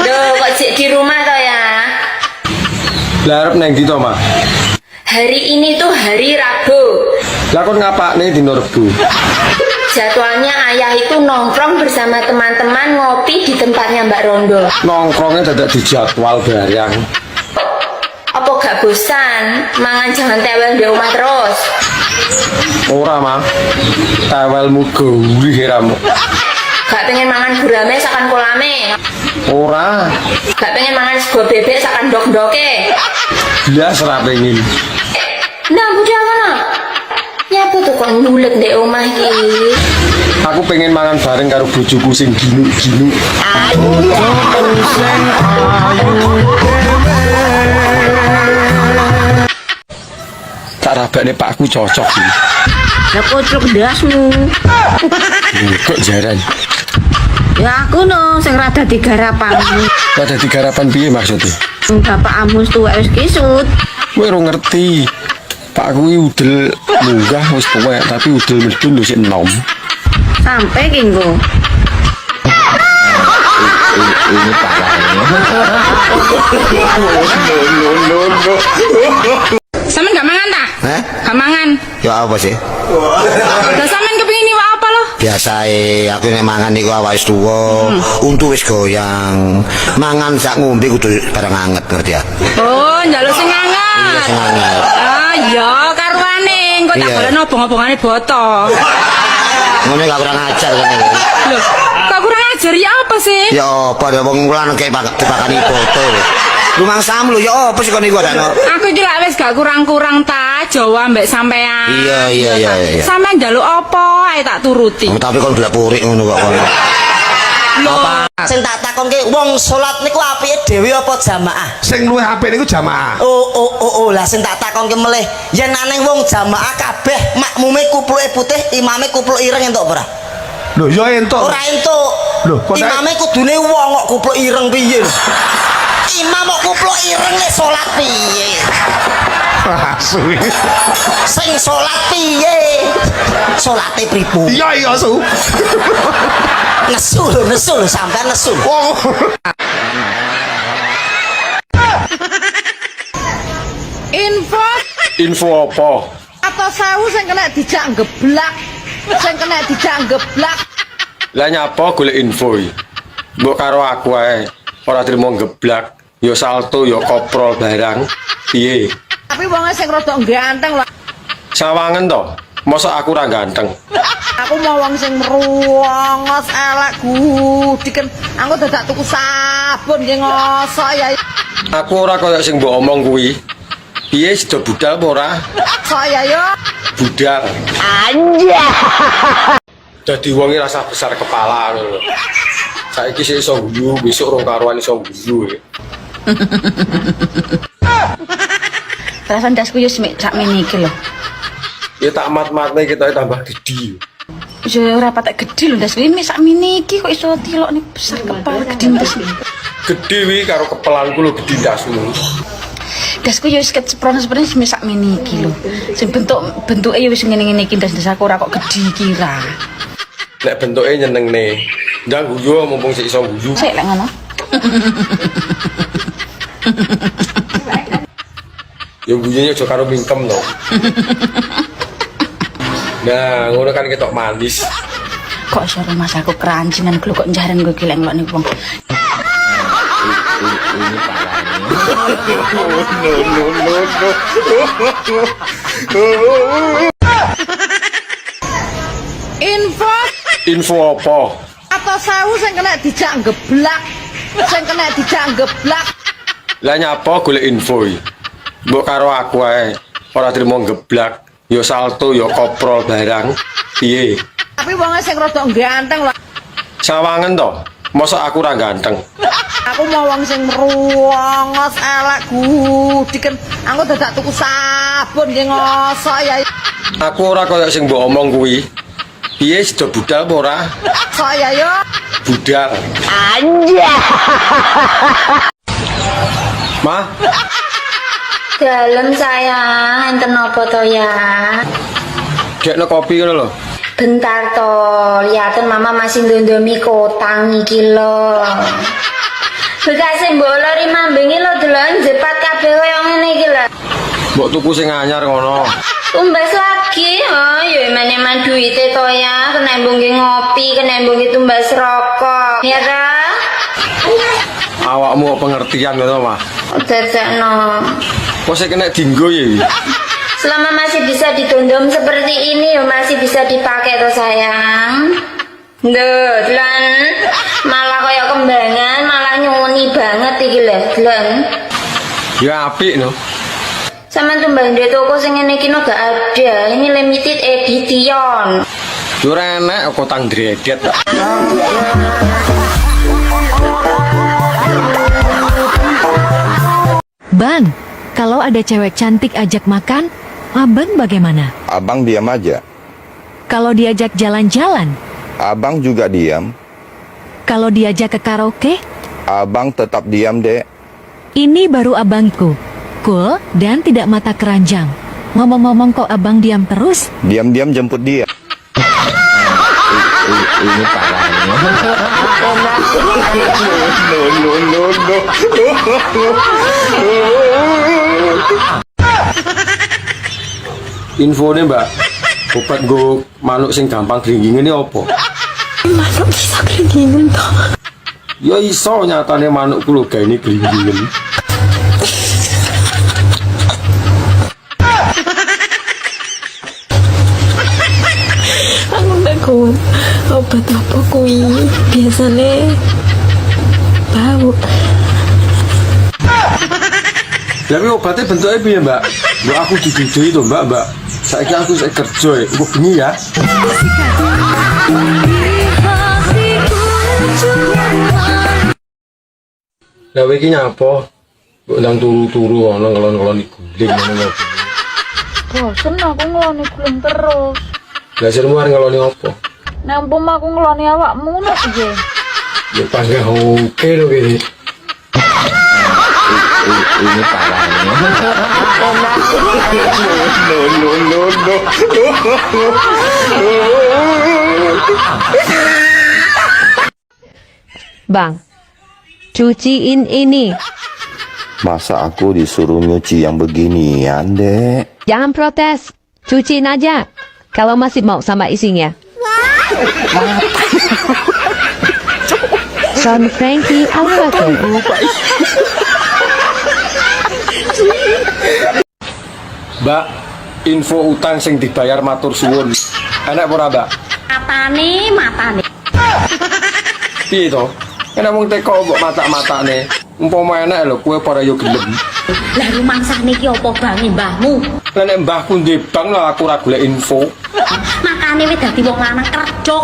Loh, kok Cik di rumah toh ya? Lah arep nang ndi to, Mak? Hari ini tuh hari Rabu. Lah kon ngapakne dina Rebo? Jadwalnya ayah itu nongkrong bersama teman-teman ngopi di tempatnya Mbak Rondo. Nongkrongnya dadak dijadwal barang. Apa gak bosan? Mangan jangan tewel di rumah terus. Ora, Mak. Tewelmu gurih ramu. Gak pengen mangan gurame sakan kolame. Ora. Gak pengen mangan sego bebek sakan dok-doke. Blas ora pengin. Nah, budal mana? Ya apa tuh kok nyulet di omah iki? Aku pengen mangan bareng karo bojoku sing ginu-ginu. Tak rabakne pakku cocok iki. Lah kocok ndasmu. Kok jaran? Ya aku no sing rada digarapan. Rada digarapan piye maksudnya? Bapak amus tuwek wis kisut. Kowe ora ngerti. Pak kuwi udel munggah wis tuwek tapi udel medun lho sik enom. Sampai ki nggo. Ini Sampeyan gak mangan ta? Hah? Gak mangan. Ya apa sih? Lah sampeyan kepengin iwak apa lo? Biasae aku nek mangan niku awake wis tuwa, untu wis goyang. Mangan sak ngombe kudu barang anget ngerti ya. Oh, njaluk sing anget. Iya sing anget. Ah, ya karuane engko tak Iya. golekno obong-obongane boto. Ngene gak kurang ajar kene. Lho, kok kurang ajar ya apa sih? Ya apa ya wong kula nek dipakani foto. Rumang sam lho ya apa sih kon niku adakno? Aku iki lak wis gak kurang-kurang ta Jawa mbek sampean. Iya. Sampeyan njaluk apa ae tak turuti. Tapi kon gelap purik ngono kok kon. Lho, Sing tak takonke wong salat niku apike dhewe apa jamaah? Sing luwih apik niku jamaah. Oh, lah sing tak takonke melih, yen aneh wong jamaah kabeh makmume kupluke putih, imame kupluk ireng entuk ora? Lho ya entuk. Ora entuk. Loh, kok imame kudune wong kok kupluk ireng piye? Imam kok kupluk ireng nek salat piye? Suwi. Sing salat piye? Salate pripun? Iya su. Nesu lho sampean nesu. Oh. Info apa? Atau sewu sing kena dijak geblak. Sing kena dijak geblak. Lah nyapa golek info iki? Mbok karo aku ae. Ora trimo geblak, ya salto, ya koprol barang. Piye? Tapi wonge sing rada ganteng lho. Sawangen to. Mosok aku ora ganteng. Aku mau wong sing ruangos elek gudiken. Aku dadak tuku sabun nggih ngosok ya. Aku ora kaya sing mbok omong kuwi. Piye sida budal apa ora? Saya yo. Budal. Anjay. Dadi wong iki rasa besar kepala ngono lho. Saiki sik iso guyu, besok rong karuan iso guyu. perasaan dasku yo semek sak mene iki lho. Ya tak mat-matne kita tambah gede. Yo ora patek gedhe lho dasku iki sak mene iki kok iso tilokne besar kepala gedhe ndas. Gede wi karo kepelanku lho gede ndasmu. Dasku yo wis kecepron-cepron semek sak mene iki lho. Sing bentuke yo wis ngene-ngene iki ndas aku ora kok gedhe iki ra. Nek bentuke nyenengne. Ndang guyu mumpung sik iso guyu. Sik lek ngono. Ya guyune aja karo mingkem lho. Nah, ngono kan ketok manis. Kok iso mas aku kerancingan lho kok njaren gue gilek ngelokne wong. Info apa? Atau sewu sing kena dijak geblak. Sing kena dijak geblak. Lah nyapa golek info iki? Mbok karo aku ae. Ora trimo geblak, ya salto, ya koprol barang. Piye? Tapi wonge sing rada ganteng lho. Sawangen to. Mosok aku ora ganteng. Aku mau wong sing ruangos elek gudiken. Aku dadak tuku sabun nggih ngosok ya. Aku ora kaya sing mbok omong kuwi. Piye sida budal apa ora? Saya yo. Budal. Anjay. Mah, Dalem sayang, enten apa to ya? gekno kopi ngono lho. Bentar to, liatin mama masih ndondomi kotang iki lho. Bekase mbolo rimambingi lo delon jepat kabeh koyo ngene iki lho. Mbok tuku sing anyar ngono. Tumbas lagi, oh ya eman-eman duite to ya, kenembung ngopi, kenembung tumbas rokok. Ya ra? Awakmu pengertian ngono mah. Dadakno. Kok sik kena dinggo ya. Selama masih bisa didondom seperti ini ya masih bisa dipakai to sayang. Duh, Dlan. Malah kaya kembangan, malah nyuni banget iki lho, Dlan. Ya apik no. Sama tumbang di toko sing ngene iki no gak ada. Ini limited edition. Yo ora enek kok tang dredet. Bang, kalau ada cewek cantik ajak makan, abang bagaimana? Abang diam aja. Kalau diajak jalan-jalan, Abang juga diam. kalau diajak ke karaoke, Abang tetap diam, Dek. ini baru abangku. Cool dan tidak mata keranjang. Ngomong-ngomong kok abang diam terus? Diam-diam jemput dia. Ini parahnya. No. Infone Mbak, obat go manuk sing gampang gringging ini apa? Manuk bisa kelingingan toh. Ya iso nyatane manukku lho gawe ini gringgingen. Aku ndak kuat. Obat apa kui? Biasanya bau. Tapi obatnya bentuknya piye Mbak? Mbak aku didudui to Mbak. Saiki aku sik kerja ya, kok bengi ya. Lah iki nyapa? Kok ndang turu-turu ana ngelon-ngelon guling ngono. Bosen aku ngeloni guling terus. Lah sirmu arep ngeloni apa? Nek umpam aku ngeloni awakmu ngono piye? Ya panggah oke lho iki. Ini parahnya. Bang, cuciin ini. Masa aku disuruh nyuci yang beginian, Dek? Jangan protes, cuciin aja. Kalau masih mau sama isinya. Son Frankie, apa tuh? Mbak, info utang sing dibayar matur suwun. Enak apa ora, Mbak? Matane. Piye to? Enak mung teko mbok mata-matane. Umpama enak lho kowe para yo gelem. Lah rumangsah niki apa bange mbahmu? Lah nek mbahku ndek bang lah aku ora golek info. Makane wis dadi wong lanang kerja.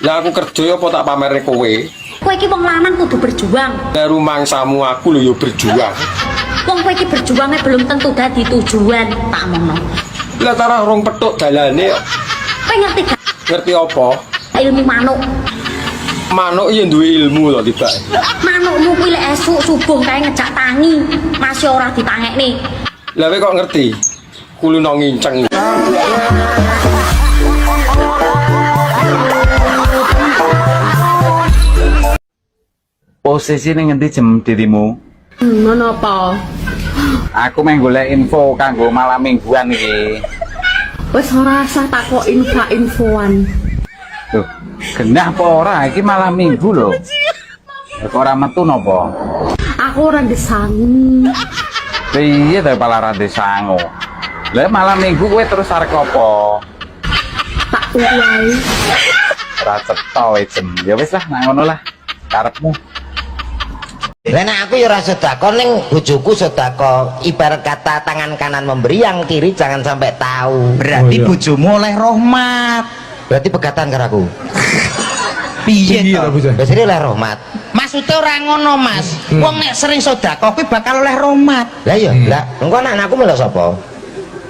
Lah aku kerja ya apa tak pamerne kowe? Kowe iki wong lanang kudu berjuang. Lah rumangsamu aku lho yo berjuang. Wong kowe iki berjuangnya belum tentu dadi tujuan, tak omongno. Lah tarah rong petuk dalane kok. Kowe ngerti gak Ngerti apa? ilmu manuk? Manuk ya duwe ilmu lho tiba. Manukmu kuwi lek esuk subuh kae ngejak tangi, masih ora ditangekne. Lah kowe kok ngerti? Kulino nginceng. Posisi ning ngendi jem dirimu? Menapa? Aku meh golek info kanggo malam mingguan iki. Wis ora usah takok info-infoan. Loh, genah apa ora? Iki malam minggu lho. Kok ora metu napa? Aku ora disangu. Piye ta pala ra disangu. Lah malam minggu kowe terus arek apa? Tak wae. Ora cetha wae jem. Ya wis lah, nak ngono lah. Karepmu. Lah nek aku ya ora sedekah ning bojoku sedekah. Ibarat kata tangan kanan memberi, yang kiri jangan sampai tahu. Berarti bojomu oleh rahmat. Berarti pegatan karo aku. Piye to? Biasane oleh rahmat. Maksudnya ora ngono, Mas. Wong nek sering sedekah kuwi bakal oleh rahmat. Lah iya, lah engko anak-anakku melok sapa?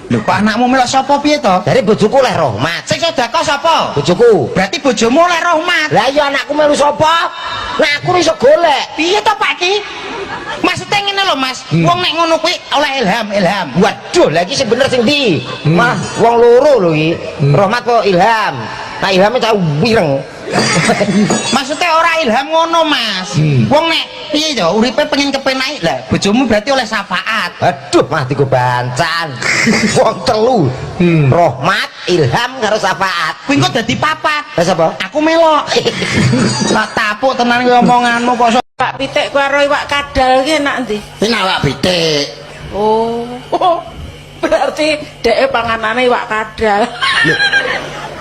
Lho, kok anakmu melok sapa piye to? Dari bojoku oleh rahmat. Sing sedekah sapa? Bojoku. Berarti bojomu oleh rahmat. Lah iya anakku melu sapa? Nah aku iso golek. Piye to, Pak Ki? Maksudnya ngene lho, Mas. Wong nek ngono kuwi oleh ilham. Waduh, lagi sing bener sing ndi? Mah wong loro lho iki. Rahmat kok ilham. Nah ilhame tak wireng. Maksudnya ora ilham ngono Mas. Wong nek piye to uripe pengen kepenak lah bojomu berarti oleh syafaat. Aduh matiku bancan. Wong telu. Rahmat, ilham karo syafaat. Kuwi engko dadi papat. Lah sapa? Aku melok. Tak tapuk tenan kuwi omonganmu kok. Pak pitik karo iwak kadal ki enak ndi? Ini awak pitik. Oh. Berarti dhek panganane iwak kadal.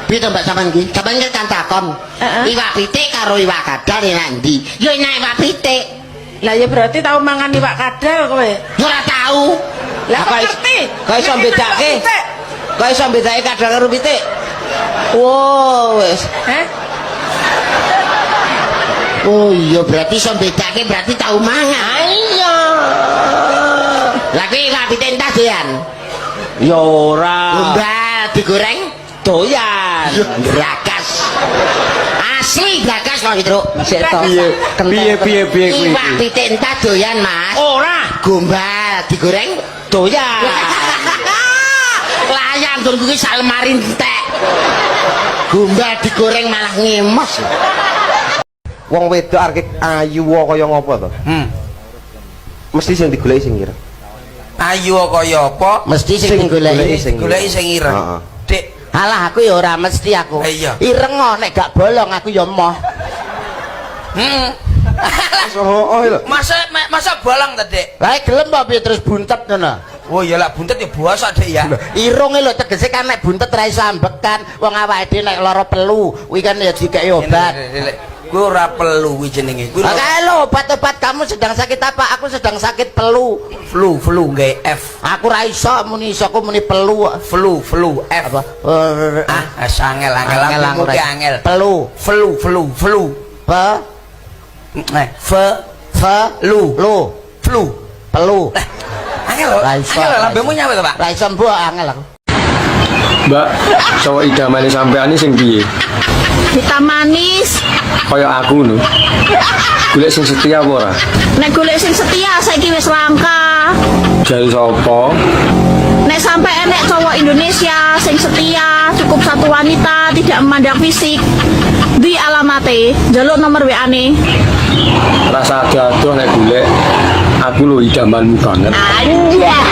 Piye to Mbak sampean ki? Sampeyan ki kan takon. Iwak pitik karo iwak kadal enak ndi? Ya enak iwak pitik. Lah ya berarti tau mangan iwak kadal kowe. Ya ora tau. Lah kok ngerti? Kok iso bedake? Kok iso bedake kadal karo pitik? Wow, wis. Oh iya berarti iso bedake berarti tau mangan. Iya. Lah kuwi iwak pitik entah doyan. Ya ora. Mbak digoreng doyan. Brakas. Asli brakas kok itu. Piye kuwi? Iwak pitik entah doyan, Mas. Ora. Gombal digoreng Doyan. layang tur kuwi sak lemari entek. Gombal digoreng malah ngemos. Wong wedok arek ayu kaya ngopo to? Mesti sing digoleki sing ireng. Ayu kaya apa? Mesti sing digoleki. Goleki sing ireng. Dik, Alah aku ya ora mesti aku. Iya. Ireng kok nek gak bolong aku ya moh. Masa bolong ta, Dik? Lah gelem apa piye terus buntet ngono. Oh ya lah buntet ya buasa, Dik ya. Irunge lho tegese kan nek buntet ra iso ambekan. Wong awake dhewe nek lara pelu, kuwi kan ya dikeki obat. Kuwi ora perlu kuwi jenenge. Kuwi Kae lho obat-obat kamu sedang sakit apa? Aku sedang sakit pelu. flu gawe F. Aku ra iso muni iso ku muni pelu. Flu F. Apa? Angel aku ki angel. Pelu. Flu. Lu. Pelu. Angel lho. Angel lambemu nyawe to, Pak? Ra iso mbok angel aku. Mbak, cowok idamane sampean iki sing piye? Hitam manis. Kaya aku lho. Golek sing setia apa ora? Nek golek sing setia saiki wis langka. Jare sapa? Nek sampai enek cowok Indonesia sing setia, cukup satu wanita, tidak memandang fisik. Di alamate, jaluk nomor WA-ne. Rasa adoh nek golek. Aku lho idamanmu banget. Anjay.